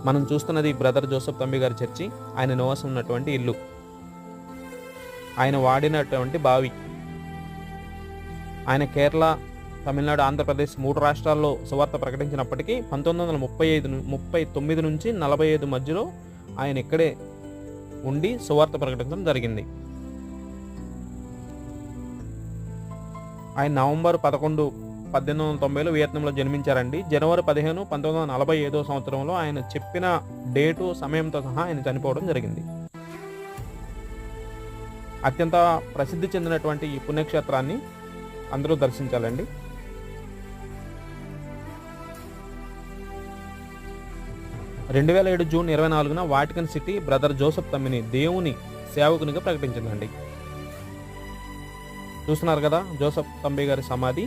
మనం చూస్తున్నది brother Joseph తంబి గారి చర్చి, ఆయన నివాసం ఉన్నటువంటి ఇల్లు, ఆయన వాడినటువంటి బావి. ఆయన కేరళ, తమిళనాడు, ఆంధ్రప్రదేశ్ 3 రాష్ట్రాల్లో సువార్త ప్రకటించినప్పటికీ 1939 నుంచి 45 మధ్యలో ఆయన ఇక్కడే ఉండి సువార్త ప్రకటించడం జరిగింది. ఆయన నవంబర్ 11, 1890లో వియత్నాంలో జన్మించారండి. జనవరి 15, 1945 సంవత్సరంలో ఆయన చెప్పిన డేటు, సమయంతో సహా ఆయన చనిపోవడం జరిగింది. అత్యంత ప్రసిద్ధి చెందినటువంటి ఈ పుణ్యక్షేత్రాన్ని అందరూ దర్శించాలండి. జూన్ 24న వాటికన్ సిటీ బ్రదర్ జోసెఫ్ తంబిని దేవుని సేవకునిగా ప్రకటించిందండి. చూస్తున్నారు కదా జోసెఫ్ తంబి గారి సమాధి.